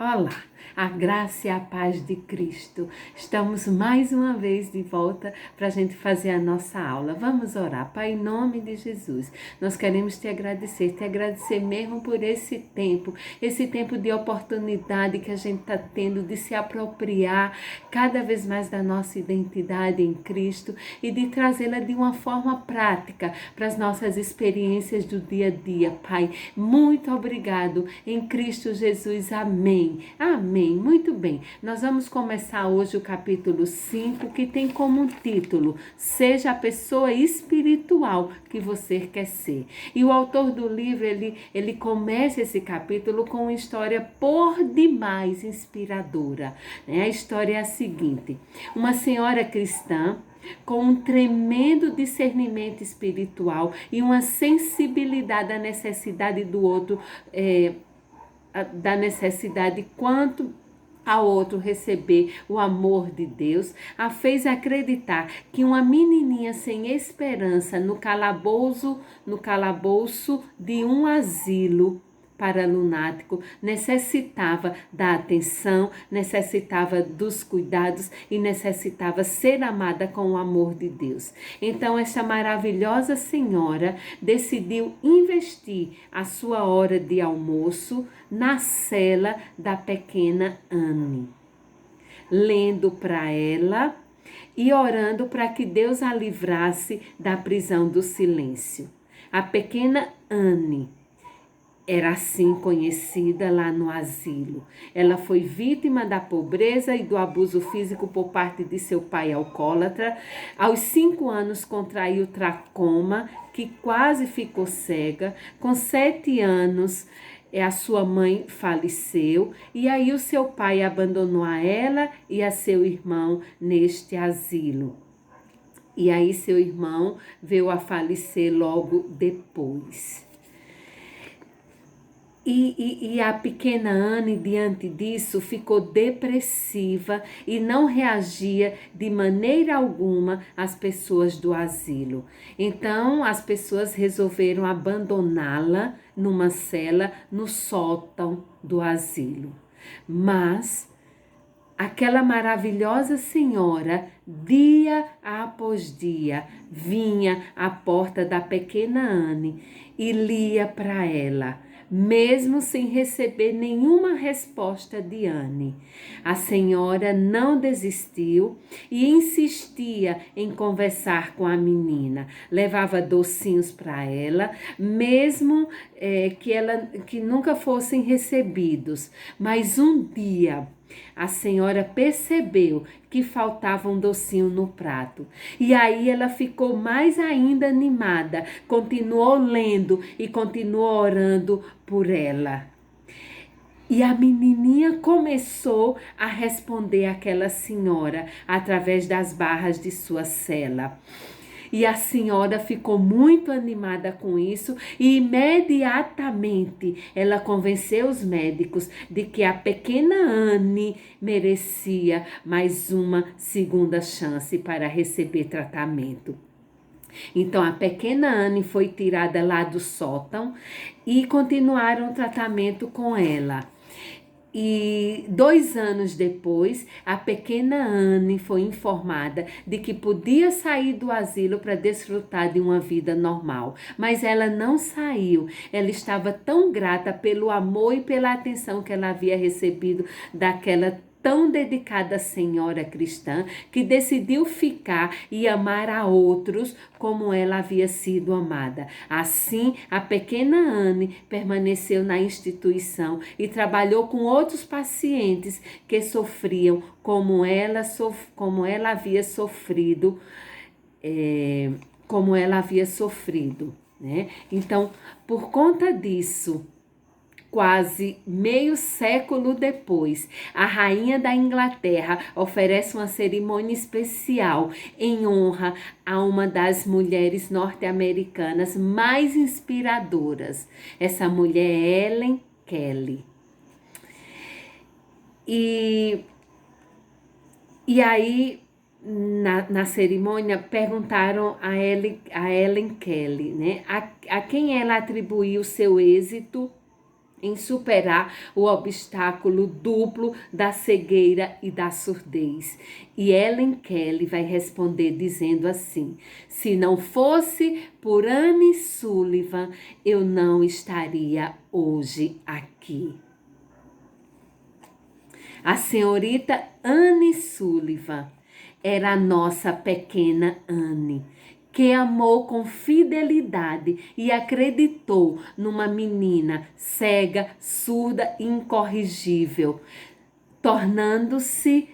Olá, a graça e a paz de Cristo. Estamos mais uma vez de volta para a gente fazer a nossa aula. Vamos orar. Pai, em nome de Jesus, nós queremos te agradecer mesmo por esse tempo de oportunidade que a gente está tendo de se apropriar cada vez mais da nossa identidade em Cristo e de trazê-la de uma forma prática para as nossas experiências do dia a dia. Pai, muito obrigado em Cristo Jesus. Amém. Amém. Muito bem. Nós vamos começar hoje o capítulo 5, que tem como título: Seja a pessoa espiritual que você quer ser. E o autor do livro, ele começa esse capítulo com uma história por demais inspiradora. A história é a seguinte: uma senhora cristã com um tremendo discernimento espiritual e uma sensibilidade à necessidade do outro, da necessidade quanto ao outro receber o amor de Deus, a fez acreditar que uma menininha sem esperança no calabouço de um asilo para lunático necessitava da atenção, necessitava dos cuidados e necessitava ser amada com o amor de Deus. Então essa maravilhosa senhora decidiu investir a sua hora de almoço na cela da pequena Anne, lendo para ela e orando para que Deus a livrasse da prisão do silêncio. A pequena Anne era assim conhecida lá no asilo. Ela foi vítima da pobreza e do abuso físico por parte de seu pai alcoólatra. Aos 5 anos contraiu tracoma, que quase ficou cega. Com 7 anos, a sua mãe faleceu e aí o seu pai abandonou a ela e a seu irmão neste asilo. E aí seu irmão veio a falecer logo depois. E a pequena Anne, diante disso, ficou depressiva e não reagia de maneira alguma às pessoas do asilo. Então, as pessoas resolveram abandoná-la numa cela no sótão do asilo. Mas aquela maravilhosa senhora, dia após dia, vinha à porta da pequena Anne e lia para ela, mesmo sem receber nenhuma resposta de Anne. A senhora não desistiu e insistia em conversar com a menina. Levava docinhos para ela, mesmo que nunca fossem recebidos. Mas um dia a senhora percebeu que faltava um docinho no prato. E aí ela ficou mais ainda animada, continuou lendo e continuou orando por ela. E a menininha começou a responder àquela senhora através das barras de sua cela. E a senhora ficou muito animada com isso e imediatamente ela convenceu os médicos de que a pequena Anne merecia mais uma segunda chance para receber tratamento. Então a pequena Anne foi tirada lá do sótão e continuaram o tratamento com ela. E 2 anos depois, a pequena Anne foi informada de que podia sair do asilo para desfrutar de uma vida normal. Mas ela não saiu. Ela estava tão grata pelo amor e pela atenção que ela havia recebido daquela tão dedicada senhora cristã, que decidiu ficar e amar a outros como ela havia sido amada. Assim, a pequena Anne permaneceu na instituição e trabalhou com outros pacientes que sofriam como ela havia sofrido, né? Então, por conta disso, quase meio século depois, a rainha da Inglaterra oferece uma cerimônia especial em honra a uma das mulheres norte-americanas mais inspiradoras. Essa mulher é Helen Keller. E aí, na cerimônia, perguntaram a Helen Keller, né, a quem ela atribuiu o seu êxito em superar o obstáculo duplo da cegueira e da surdez. E Helen Keller vai responder dizendo assim: se não fosse por Anne Sullivan, eu não estaria hoje aqui. A senhorita Anne Sullivan era a nossa pequena Anne, que amou com fidelidade e acreditou numa menina cega, surda e incorrigível, tornando-se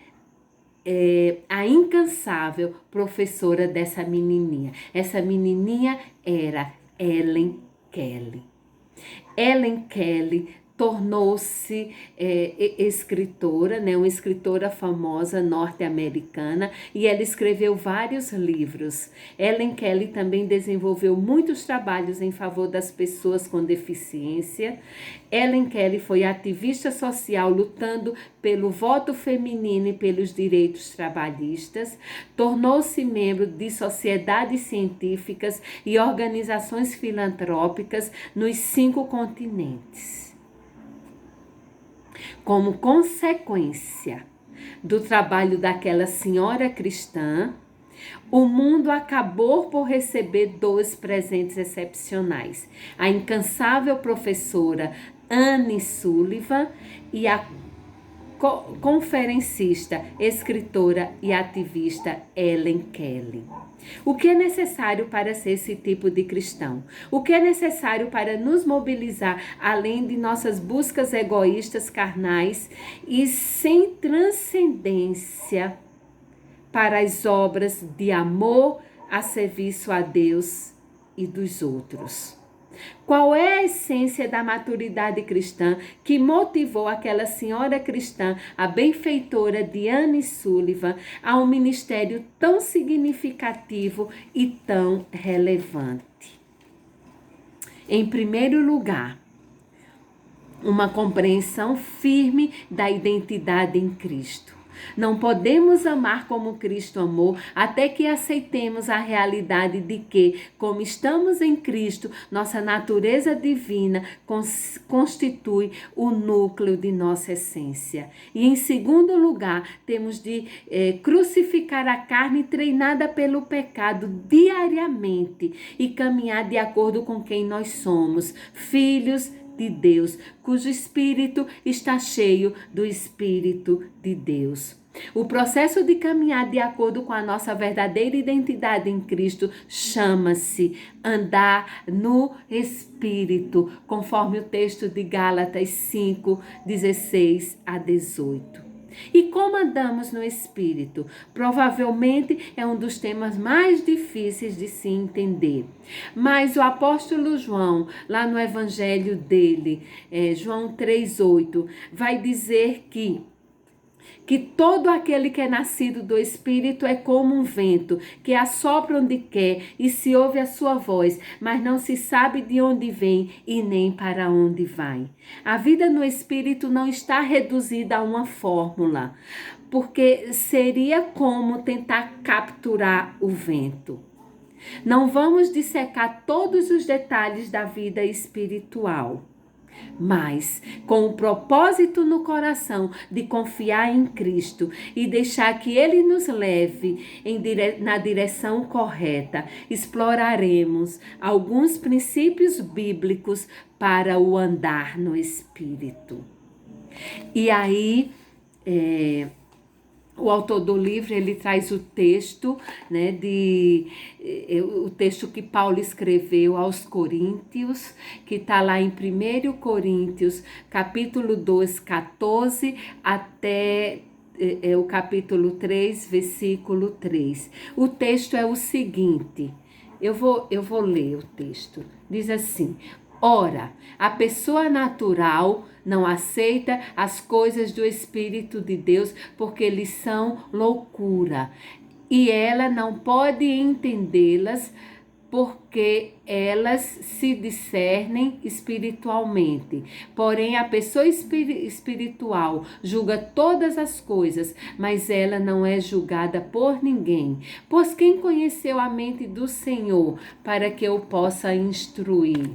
a incansável professora dessa menininha. Essa menininha era Helen Keller. Helen Keller tornou-se escritora, né, uma escritora famosa norte-americana, e ela escreveu vários livros. Helen Keller também desenvolveu muitos trabalhos em favor das pessoas com deficiência. Helen Keller foi ativista social lutando pelo voto feminino e pelos direitos trabalhistas, tornou-se membro de sociedades científicas e organizações filantrópicas nos 5 continentes. Como consequência do trabalho daquela senhora cristã, o mundo acabou por receber 2 presentes excepcionais: a incansável professora Anne Sullivan e a conferencista, escritora e ativista Helen Keller. O que é necessário para ser esse tipo de cristão? O que é necessário para nos mobilizar além de nossas buscas egoístas, carnais e sem transcendência para as obras de amor a serviço a Deus e dos outros? Qual é a essência da maturidade cristã que motivou aquela senhora cristã, a benfeitora de Anne Sullivan, a um ministério tão significativo e tão relevante? Em primeiro lugar, uma compreensão firme da identidade em Cristo. Não podemos amar como Cristo amou até que aceitemos a realidade de que, como estamos em Cristo, nossa natureza divina constitui o núcleo de nossa essência. E em segundo lugar, temos de crucificar a carne treinada pelo pecado diariamente e caminhar de acordo com quem nós somos, filhos de Deus, cujo espírito está cheio do Espírito de Deus. O processo de caminhar de acordo com a nossa verdadeira identidade em Cristo chama-se andar no Espírito, conforme o texto de Gálatas 5, 16 a 18. E como andamos no Espírito? Provavelmente é um dos temas mais difíceis de se entender. Mas o apóstolo João, lá no evangelho dele, João 3,8, vai dizer que todo aquele que é nascido do Espírito é como um vento, que assopra onde quer e se ouve a sua voz, mas não se sabe de onde vem e nem para onde vai. A vida no Espírito não está reduzida a uma fórmula, porque seria como tentar capturar o vento. Não vamos dissecar todos os detalhes da vida espiritual, mas com o propósito no coração de confiar em Cristo e deixar que Ele nos leve na direção correta, exploraremos alguns princípios bíblicos para o andar no Espírito. E aí, o autor do livro, ele traz o texto, né, o texto que Paulo escreveu aos Coríntios, que está lá em 1 Coríntios, capítulo 2, 14 até o capítulo 3, versículo 3. O texto é o seguinte, eu vou ler o texto. Diz assim: ora, a pessoa natural não aceita as coisas do Espírito de Deus porque lhes são loucura, e ela não pode entendê-las porque elas se discernem espiritualmente. Porém, a pessoa espiritual julga todas as coisas, mas ela não é julgada por ninguém. Pois quem conheceu a mente do Senhor para que eu possa instruir?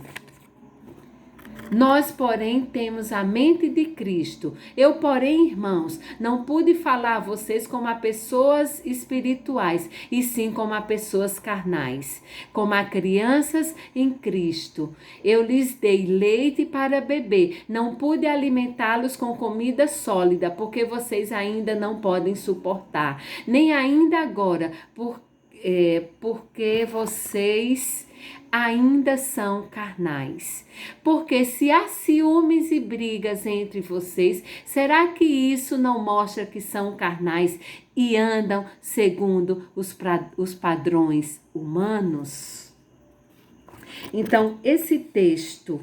Nós, porém, temos a mente de Cristo. Eu, porém, irmãos, não pude falar a vocês como a pessoas espirituais, e sim como a pessoas carnais, como a crianças em Cristo. Eu lhes dei leite para beber, não pude alimentá-los com comida sólida, porque vocês ainda não podem suportar, nem ainda agora, porque vocês ainda são carnais. Porque se há ciúmes e brigas entre vocês, será que isso não mostra que são carnais e andam segundo os padrões humanos? Então, esse texto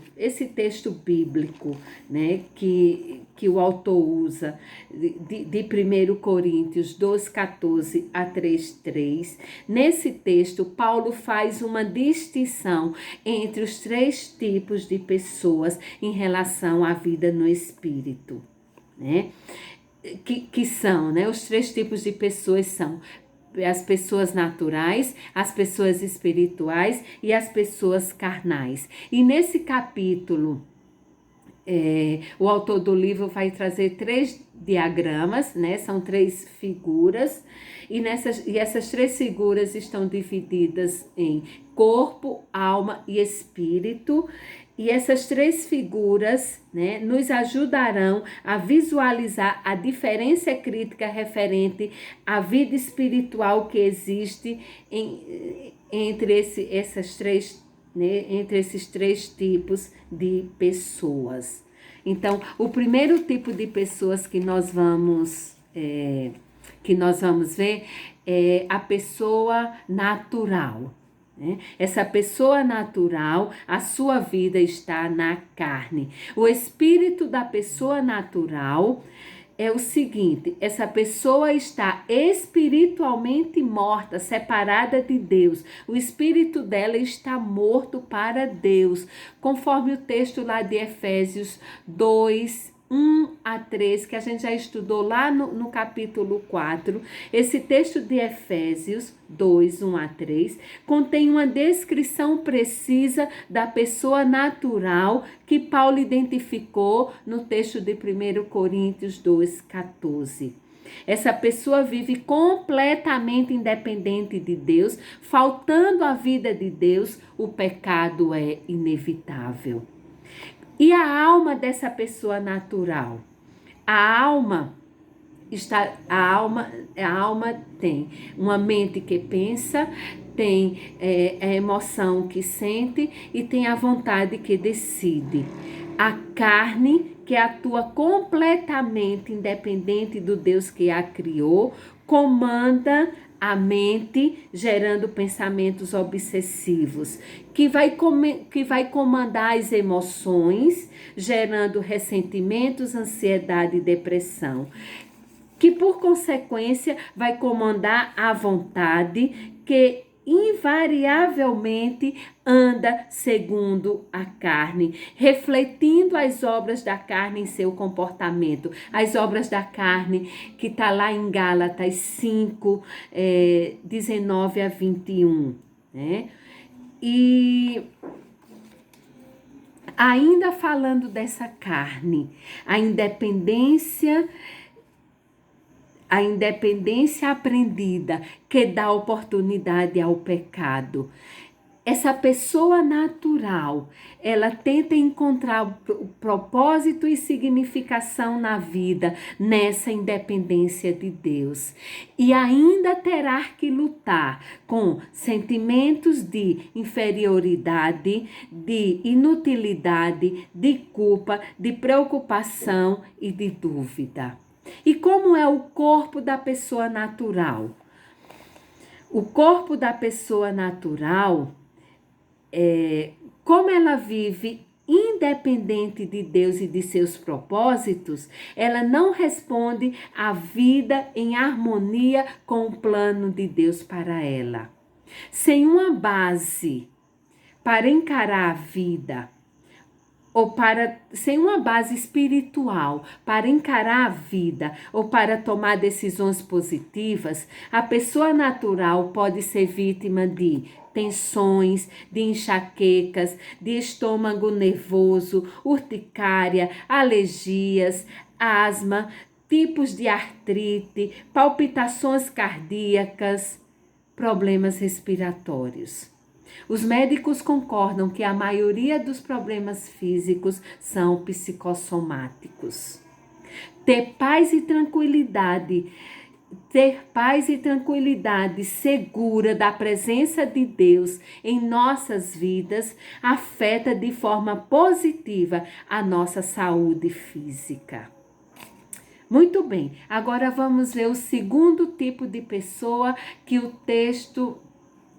bíblico, né, que o autor usa, de 1 Coríntios 2,14 a 3,3, nesse texto, Paulo faz uma distinção entre os 3 tipos de pessoas em relação à vida no Espírito, né? Que são, né? Os 3 tipos de pessoas são as pessoas naturais, as pessoas espirituais e as pessoas carnais. E nesse capítulo, o autor do livro vai trazer 3 diagramas, né? São 3 figuras, e essas 3 figuras estão divididas em corpo, alma e espírito. E essas 3 figuras, né, nos ajudarão a visualizar a diferença crítica referente à vida espiritual que existe entre esses 3 tipos de pessoas. Então, o primeiro tipo de pessoas que nós vamos ver é a pessoa natural. Essa pessoa natural, a sua vida está na carne. O espírito da pessoa natural é o seguinte: essa pessoa está espiritualmente morta, separada de Deus. O espírito dela está morto para Deus, conforme o texto lá de Efésios 2, 1 a 3, que a gente já estudou lá no capítulo 4. Esse texto de Efésios 2, 1 a 3, contém uma descrição precisa da pessoa natural que Paulo identificou no texto de 1 Coríntios 2, 14. Essa pessoa vive completamente independente de Deus, faltando a vida de Deus, o pecado é inevitável. E a alma dessa pessoa natural? A alma tem uma mente que pensa, tem a emoção que sente e tem a vontade que decide. A carne, que atua completamente independente do Deus que a criou, comanda a mente, gerando pensamentos obsessivos, que vai comandar as emoções, gerando ressentimentos, ansiedade e depressão, que por consequência vai comandar a vontade, que invariavelmente anda segundo a carne, refletindo as obras da carne em seu comportamento. As obras da carne que está lá em Gálatas 5, 19 a 21, né? E ainda falando dessa carne, a independência aprendida que dá oportunidade ao pecado. Essa pessoa natural, ela tenta encontrar o propósito e significação na vida nessa independência de Deus. E ainda terá que lutar com sentimentos de inferioridade, de inutilidade, de culpa, de preocupação e de dúvida. E como é o corpo da pessoa natural? O corpo da pessoa natural, como ela vive independente de Deus e de seus propósitos, ela não responde à vida em harmonia com o plano de Deus para ela. Sem uma base para encarar a vida, sem uma base espiritual para encarar a vida ou para tomar decisões positivas, a pessoa natural pode ser vítima de tensões, de enxaquecas, de estômago nervoso, urticária, alergias, asma, tipos de artrite, palpitações cardíacas, problemas respiratórios. Os médicos concordam que a maioria dos problemas físicos são psicossomáticos. Ter paz e tranquilidade segura da presença de Deus em nossas vidas afeta de forma positiva a nossa saúde física. Muito bem, agora vamos ver o segundo tipo de pessoa que o texto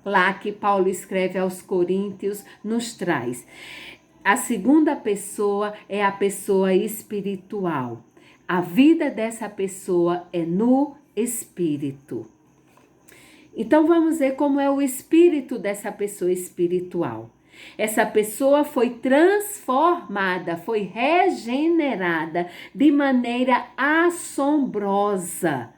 lá que Paulo escreve aos Coríntios nos traz. A segunda pessoa é a pessoa espiritual. A vida dessa pessoa é no espírito. Então vamos ver como é o espírito dessa pessoa espiritual. Essa pessoa foi transformada, foi regenerada de maneira assombrosa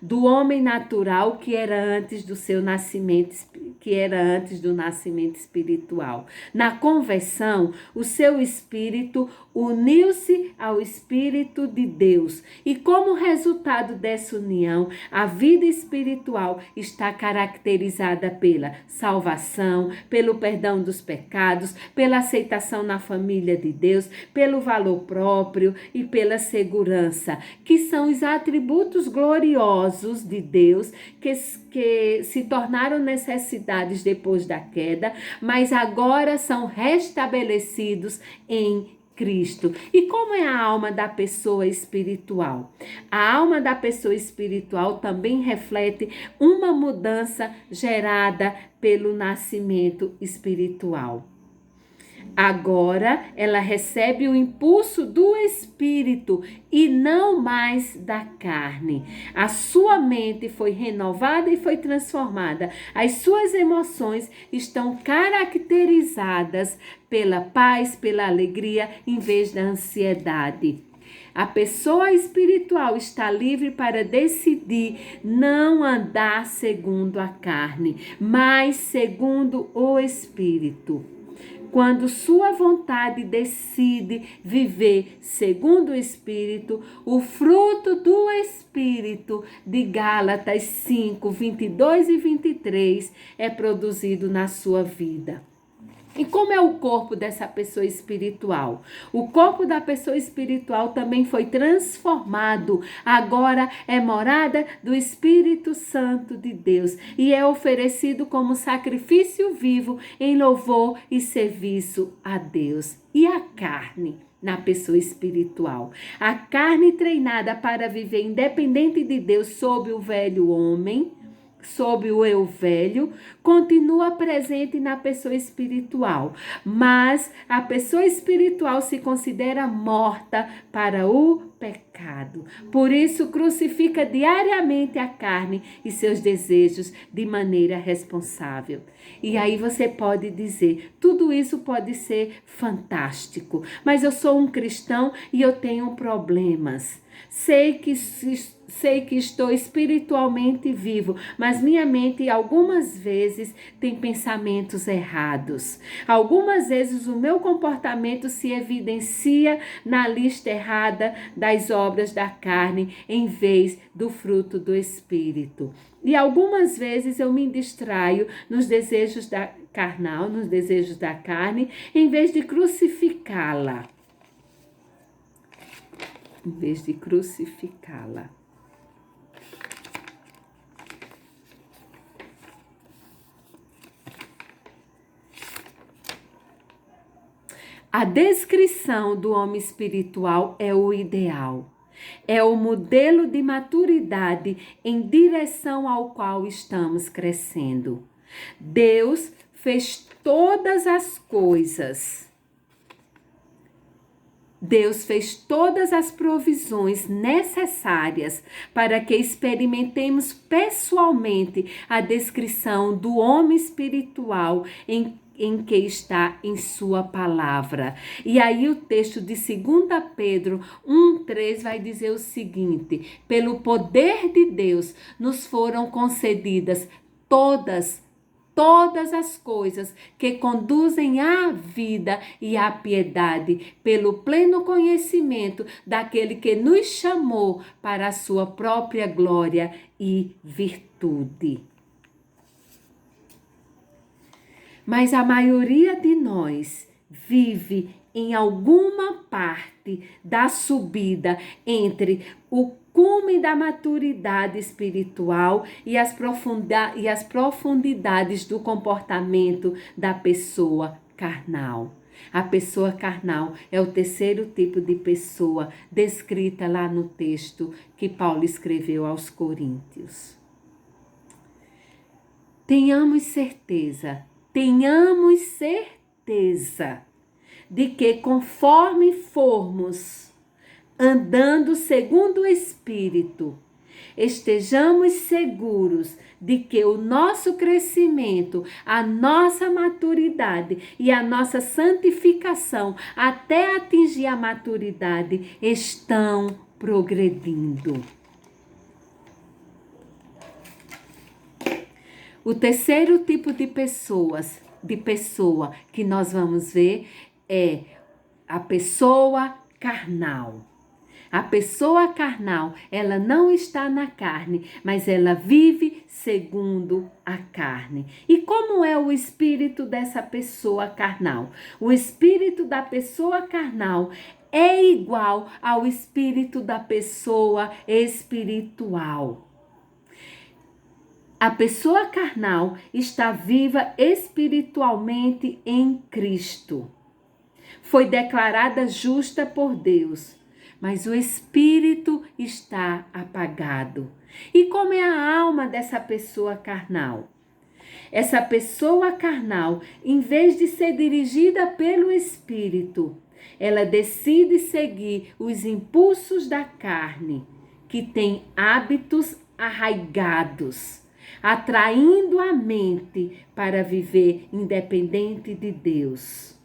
do homem natural que era antes do seu nascimento, que era antes do nascimento espiritual. Na conversão, o seu espírito uniu-se ao Espírito de Deus. E como resultado dessa união, a vida espiritual está caracterizada pela salvação, pelo perdão dos pecados, pela aceitação na família de Deus, pelo valor próprio e pela segurança, que são os atributos gloriosos de Deus que se tornaram necessidades depois da queda, mas agora são restabelecidos em Cristo. E como é a alma da pessoa espiritual? A alma da pessoa espiritual também reflete uma mudança gerada pelo nascimento espiritual. Agora ela recebe o impulso do Espírito e não mais da carne. A sua mente foi renovada e foi transformada. As suas emoções estão caracterizadas pela paz, pela alegria, em vez da ansiedade. A pessoa espiritual está livre para decidir não andar segundo a carne, mas segundo o Espírito. Quando sua vontade decide viver segundo o Espírito, o fruto do Espírito de Gálatas 5, 22 e 23 é produzido na sua vida. E como é o corpo dessa pessoa espiritual? O corpo da pessoa espiritual também foi transformado. Agora é morada do Espírito Santo de Deus e é oferecido como sacrifício vivo em louvor e serviço a Deus. E a carne na pessoa espiritual? A carne treinada para viver independente de Deus sob o velho homem, sob o eu velho, continua presente na pessoa espiritual, mas a pessoa espiritual se considera morta para o pecado. Por isso, crucifica diariamente a carne e seus desejos de maneira responsável. E aí você pode dizer, tudo isso pode ser fantástico, mas eu sou um cristão e eu tenho problemas. Sei que estou espiritualmente vivo, mas minha mente algumas vezes tem pensamentos errados. Algumas vezes o meu comportamento se evidencia na lista errada das obras da carne, em vez do fruto do Espírito. E algumas vezes eu me distraio nos desejos nos desejos da carne, em vez de crucificá-la. A descrição do homem espiritual é o ideal. É o modelo de maturidade em direção ao qual estamos crescendo. Deus fez todas as coisas. Deus fez todas as provisões necessárias para que experimentemos pessoalmente a descrição do homem espiritual em que está em sua palavra. E aí o texto de 2 Pedro 1:3 vai dizer o seguinte: pelo poder de Deus nos foram concedidas todas todas as coisas que conduzem à vida e à piedade, pelo pleno conhecimento daquele que nos chamou para a sua própria glória e virtude. Mas a maioria de nós vive em alguma parte da subida entre o cume da maturidade espiritual e as profundidades do comportamento da pessoa carnal. A pessoa carnal é o terceiro tipo de pessoa descrita lá no texto que Paulo escreveu aos Coríntios. Tenhamos certeza de que conforme formos andando segundo o Espírito, estejamos seguros de que o nosso crescimento, a nossa maturidade e a nossa santificação até atingir a maturidade estão progredindo. O terceiro tipo de pessoa que nós vamos ver é a pessoa carnal. A pessoa carnal, ela não está na carne, mas ela vive segundo a carne. E como é o espírito dessa pessoa carnal? O espírito da pessoa carnal é igual ao espírito da pessoa espiritual. A pessoa carnal está viva espiritualmente em Cristo. Foi declarada justa por Deus, mas o espírito está apagado. E como é a alma dessa pessoa carnal? Essa pessoa carnal, em vez de ser dirigida pelo espírito, ela decide seguir os impulsos da carne, que tem hábitos arraigados, atraindo a mente para viver independente de Deus.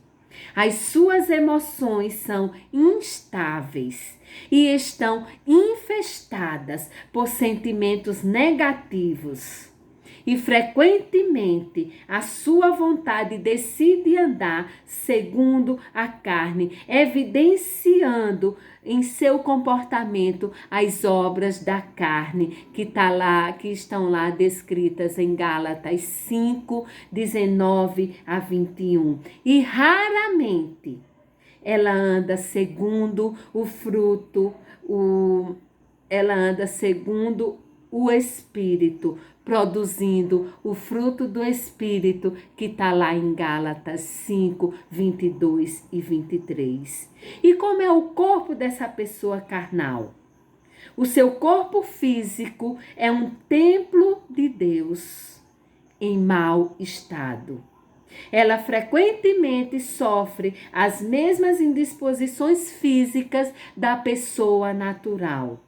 As suas emoções são instáveis e estão infestadas por sentimentos negativos. E frequentemente a sua vontade decide andar segundo a carne, evidenciando em seu comportamento as obras da carne que estão lá descritas em Gálatas 5, 19 a 21. E raramente ela anda segundo o fruto, ela anda segundo o Espírito, produzindo o fruto do Espírito que está lá em Gálatas 5, 22 e 23. E como é o corpo dessa pessoa carnal? O seu corpo físico é um templo de Deus em mau estado. Ela frequentemente sofre as mesmas indisposições físicas da pessoa natural,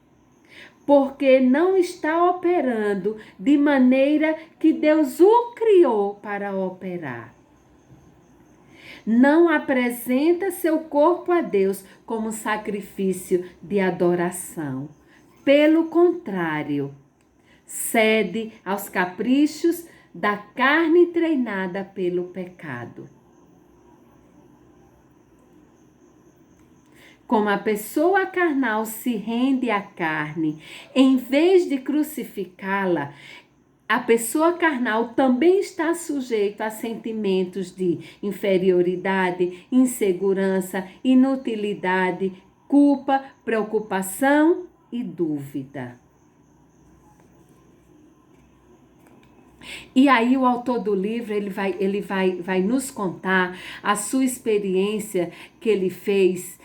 porque não está operando de maneira que Deus o criou para operar. Não apresenta seu corpo a Deus como sacrifício de adoração. Pelo contrário, cede aos caprichos da carne treinada pelo pecado. Como a pessoa carnal se rende à carne, em vez de crucificá-la, a pessoa carnal também está sujeita a sentimentos de inferioridade, insegurança, inutilidade, culpa, preocupação e dúvida. E aí o autor do livro ele vai nos contar a sua experiência que ele fez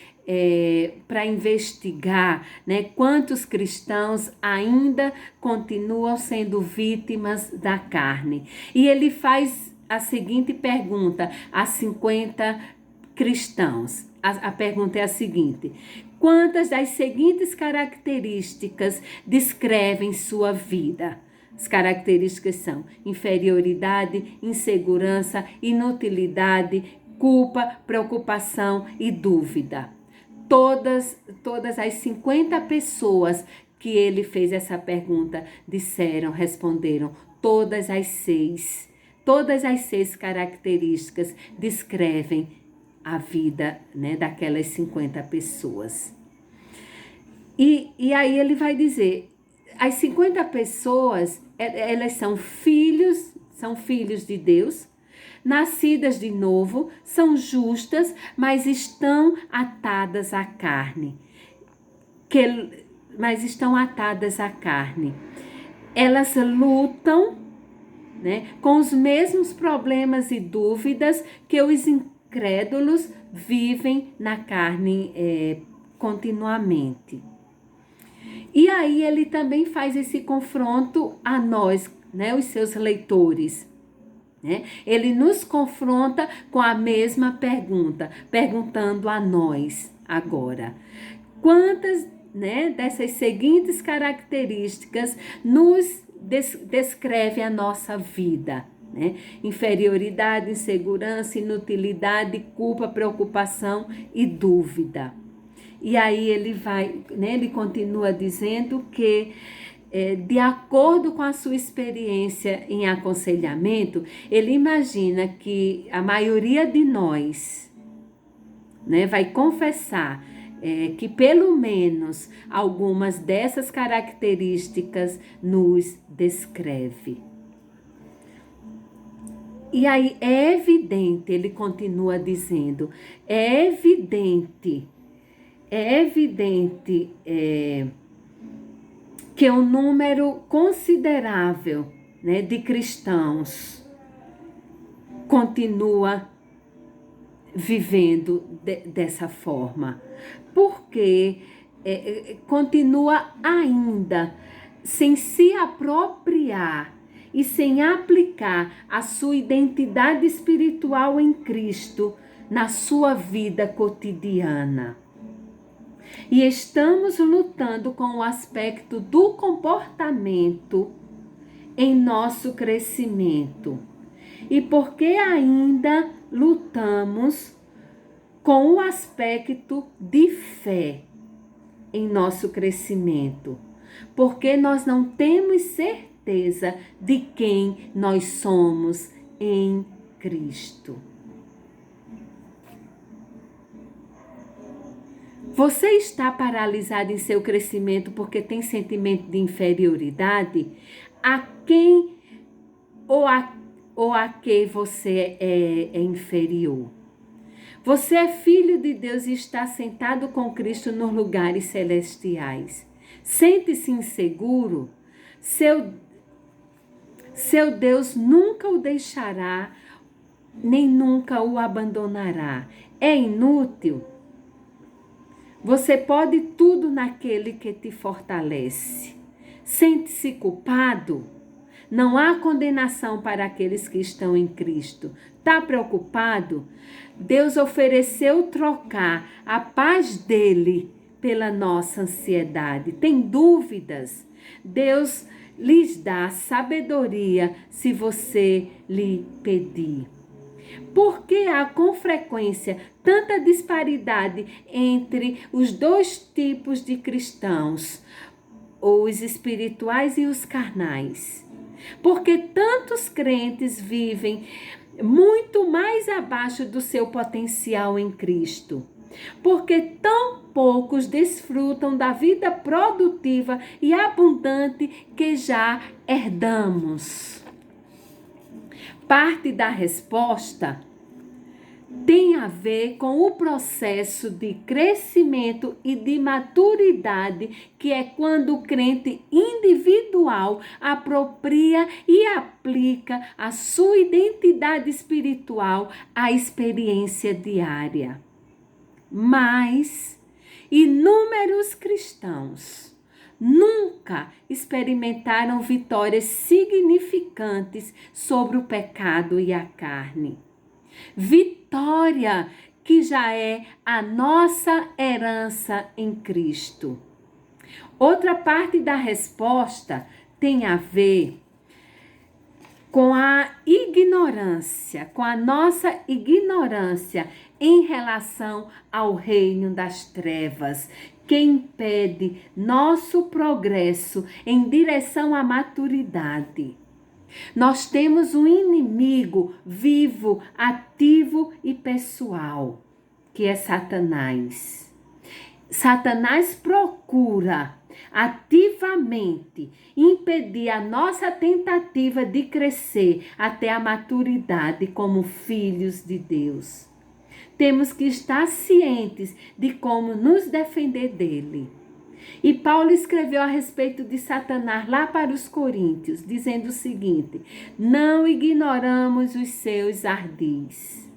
para investigar, né, quantos cristãos ainda continuam sendo vítimas da carne. E ele faz a seguinte pergunta a 50 cristãos. A pergunta é a seguinte: quantas das seguintes características descrevem sua vida? As características são inferioridade, insegurança, inutilidade, culpa, preocupação e dúvida. Todas as 50 pessoas que ele fez essa pergunta responderam, todas as 6 Todas as 6 características descrevem a vida, né, daquelas 50 pessoas. E aí ele vai dizer, as 50 pessoas, elas são filhos de Deus, nascidas de novo, são justas, mas estão atadas à carne. Elas lutam, né, com os mesmos problemas e dúvidas que os incrédulos vivem na carne continuamente. E aí ele também faz esse confronto a nós, né, os seus leitores. Né? Ele nos confronta com a mesma pergunta, perguntando a nós agora. Quantas, né, dessas seguintes características nos descreve a nossa vida? Né? Inferioridade, insegurança, inutilidade, culpa, preocupação e dúvida. E aí ele vai, né, ele continua dizendo que, de acordo com a sua experiência em aconselhamento, ele imagina que a maioria de nós, né, vai confessar que pelo menos algumas dessas características nos descreve. E aí é evidente, ele continua dizendo, é evidente que um número considerável, né, de cristãos continua vivendo dessa forma, porque continua ainda sem se apropriar e sem aplicar a sua identidade espiritual em Cristo na sua vida cotidiana. E estamos lutando com o aspecto do comportamento em nosso crescimento. E porque ainda lutamos com o aspecto de fé em nosso crescimento. Porque nós não temos certeza de quem nós somos em Cristo. Você está paralisado em seu crescimento porque tem sentimento de inferioridade? A quem ou a que você é inferior? Você é filho de Deus e está sentado com Cristo nos lugares celestiais. Sente-se inseguro? Seu Deus nunca o deixará, nem nunca o abandonará. É inútil? Você pode tudo naquele que te fortalece. Sente-se culpado? Não há condenação para aqueles que estão em Cristo. Está preocupado? Deus ofereceu trocar a paz dele pela nossa ansiedade. Tem dúvidas? Deus lhes dá sabedoria se você lhe pedir. Por que há com frequência tanta disparidade entre os 2 tipos de cristãos, os espirituais e os carnais? Porque tantos crentes vivem muito mais abaixo do seu potencial em Cristo? Porque tão poucos desfrutam da vida produtiva e abundante que já herdamos? Parte da resposta tem a ver com o processo de crescimento e de maturidade, que é quando o crente individual apropria e aplica a sua identidade espiritual à experiência diária. Mas inúmeros cristãos nunca experimentaram vitórias significantes sobre o pecado e a carne. Vitória que já é a nossa herança em Cristo. Outra parte da resposta tem a ver com a ignorância, com a nossa ignorância em relação ao reino das trevas, que impede nosso progresso em direção à maturidade. Nós temos um inimigo vivo, ativo e pessoal, que é Satanás. Satanás procura ativamente impedir a nossa tentativa de crescer até a maturidade como filhos de Deus. Temos que estar cientes de como nos defender dele. E Paulo escreveu a respeito de Satanás lá para os Coríntios, dizendo o seguinte: não ignoramos os seus ardis.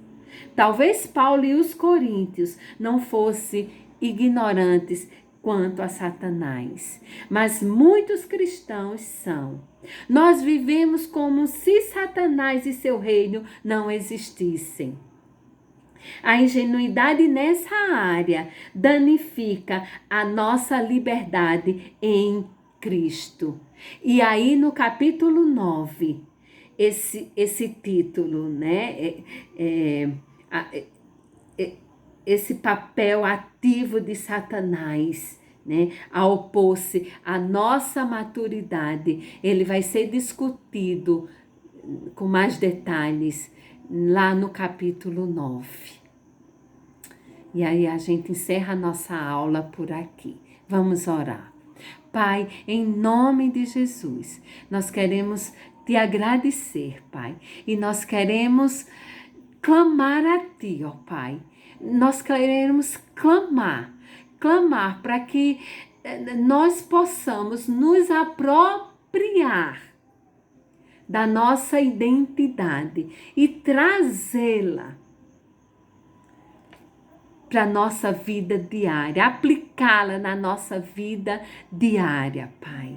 Talvez Paulo e os Coríntios não fossem ignorantes quanto a Satanás, mas muitos cristãos são. Nós vivemos como se Satanás e seu reino não existissem. A ingenuidade nessa área danifica a nossa liberdade em Cristo. E aí no capítulo 9, esse título, né? Esse papel ativo de Satanás, né? A opor-se à nossa maturidade, ele vai ser discutido com mais detalhes lá no capítulo 9. E aí a gente encerra a nossa aula por aqui. Vamos orar. Pai, em nome de Jesus, nós queremos te agradecer, Pai. E nós queremos clamar a ti, ó Pai. Nós queremos clamar para que nós possamos nos apropriar da nossa identidade e trazê-la para a nossa vida diária, aplicá-la na nossa vida diária, Pai.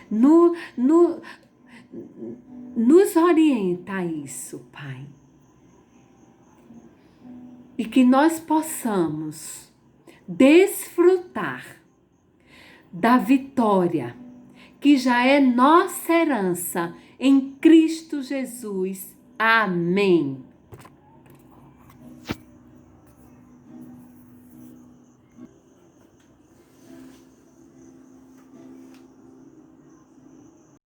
Nos orienta a isso, Pai. E que nós possamos desfrutar da vitória que já é nossa herança em Cristo Jesus. Amém.